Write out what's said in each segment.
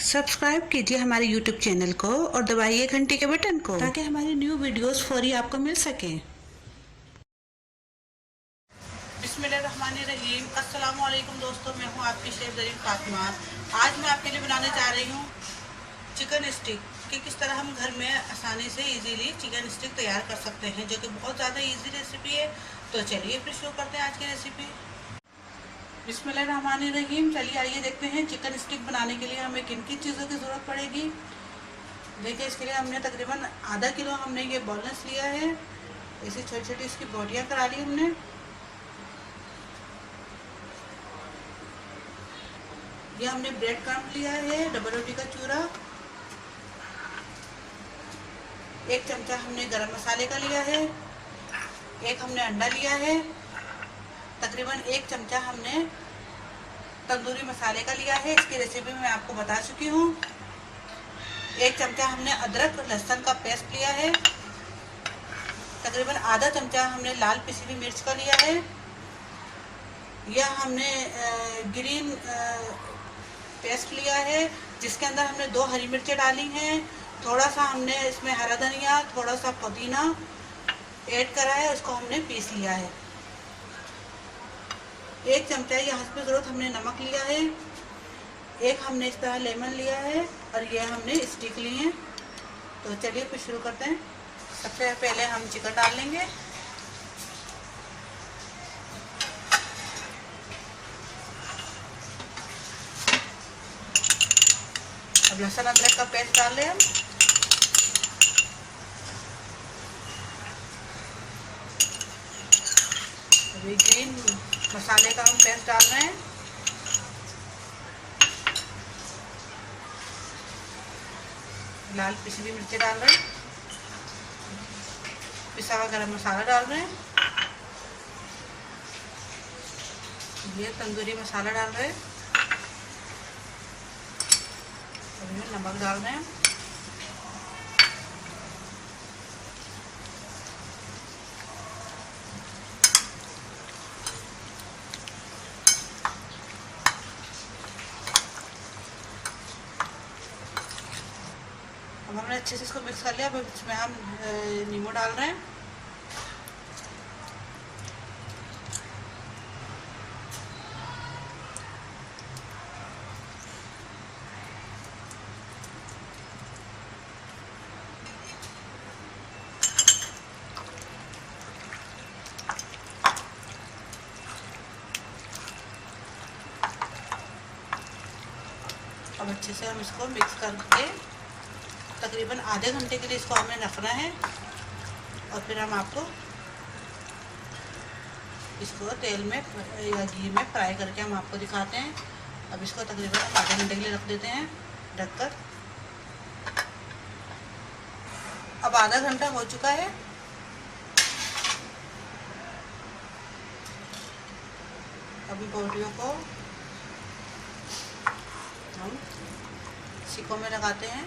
Subscribe कीजिए हमारे YouTube channel को और दबाइए घंटी के बटन को ताकि हमारी न्यू वीडियोस फौरी आपको मिल सकें। बिस्मिल्लाहिर्रहमानिर्रहीम। अस्सलाम वालेकुम दोस्तों, मैं हूं आपकी शेफ ज़रीन फातिमा। आज मैं आपके लिए बनाने जा रही हूं चिकन स्टिक कि किस तरह हम घर में आसानी से इजीली चिकन स्टिक तैयार कर सकते हैं, जो कि बहुत ज़्यादा इजी रेसिपी है। तो चलिए फिर शुरू करते हैं आज की रेसिपी। बिस्मिल्लाहिर्रहमानिर्रहीम। चलिए आइए देखते हैं चिकन स्टिक बनाने के लिए हमें किन किन चीज़ों की ज़रूरत पड़ेगी। देखिए, इसके लिए हमने तकरीबन आधा किलो हमने ये बोनलेस लिया है। ऐसी छोटी छोटी इसकी बोटियाँ करा ली हमने। ये हमने ब्रेड क्रम्ब लिया है, डबल रोटी का चूरा। 1 चमचा हमने गरम मसाले का लिया है। 1 हमने अंडा लिया है। तकरीबन 1 चमचा हमने तंदूरी मसाले का लिया है। इसकी रेसिपी मैं आपको बता चुकी हूँ। 1 चमचा हमने अदरक लहसुन का पेस्ट लिया है। तकरीबन आधा चमचा हमने लाल पिसी हुई मिर्च का लिया है। यह हमने ग्रीन पेस्ट लिया है, जिसके अंदर हमने 2 हरी मिर्चें डाली हैं। थोड़ा सा हमने इसमें हरा धनिया, थोड़ा सा पुदीना ऐड करा है, उसको हमने पीस लिया है। 1 चमचा ये हस्ब ज़रूरत हमने नमक लिया है। 1 हमने इस तरह लेमन लिया है और ये हमने स्टिक ली हैं। तो चलिए फिर शुरू करते हैं। सबसे पहले हम चिकन डाल लेंगे। अब लहसुन अदरक का पेस्ट डाल लें हम। अभी ग्रीन मसाले का हम पेस्ट डाल रहे हैं। लाल पिसी हुई मिर्ची डाल रहे हैं। पिसा हुआ गरम मसाला डाल रहे हैं। ये तंदूरी मसाला डाल रहे हैं। अभी नमक डाल रहे हैं। अब हमने अच्छे से इसको मिक्स कर लिया। अब इसमें हम नींबू डाल रहे हैं। अब अच्छे से हम इसको मिक्स करके तकरीबन आधे घंटे के लिए इसको हमें रखना है और फिर हम आपको इसको तेल में या घी में फ्राई करके हम आपको दिखाते हैं। अब इसको तकरीबन आधे घंटे के लिए रख देते हैं ढककर। अब आधा घंटा हो चुका है। अभी बोटियों को हम सिकों में लगाते हैं।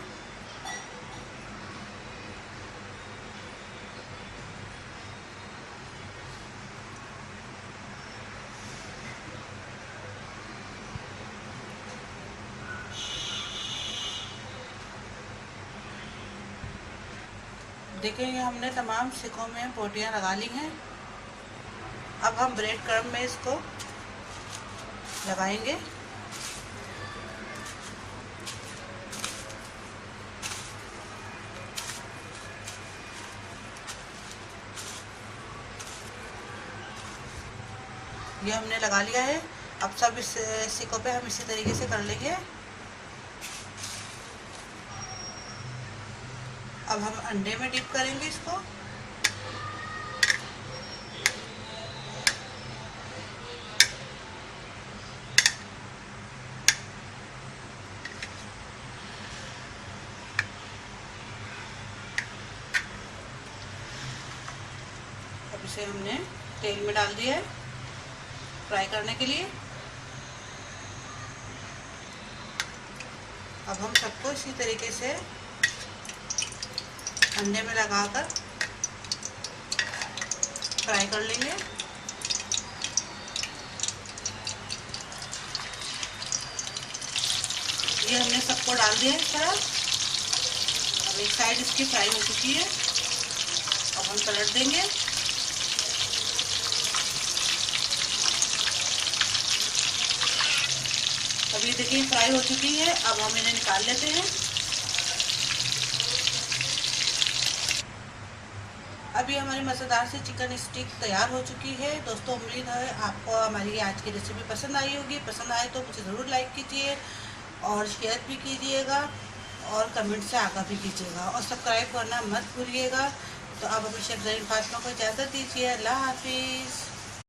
देखिए, ये हमने तमाम सिकों में बोटियां लगा ली हैं। अब हम ब्रेड क्रम्ब में इसको लगाएंगे। ये हमने लगा लिया है। अब सब इस सिकों पे हम इसी तरीके से कर लेंगे। अब हम अंडे में डिप करेंगे इसको। अब इसे हमने तेल में डाल दिया है फ्राई करने के लिए। अब हम सबको इसी तरीके से अंडे में लगाकर फ्राई कर लेंगे। ये हमने सबको डाल दिया है इस तरह। अब एक साइड इसकी फ्राई हो चुकी है, अब हम पलट देंगे। अब ये देखिए फ्राई हो चुकी है, अब हम इन्हें निकाल लेते हैं। अभी हमारी मज़ेदार से चिकन स्टिक तैयार हो चुकी है। दोस्तों उम्मीद है आपको हमारी आज की रेसिपी पसंद आई होगी। पसंद आए तो मुझे ज़रूर लाइक कीजिए और शेयर भी कीजिएगा और कमेंट से आगाह भी कीजिएगा और सब्सक्राइब करना मत भूलिएगा। तो अब अभी शेफ ज़रीन फातिमा को इजाज़त दीजिए। अल्लाह हाफिज़।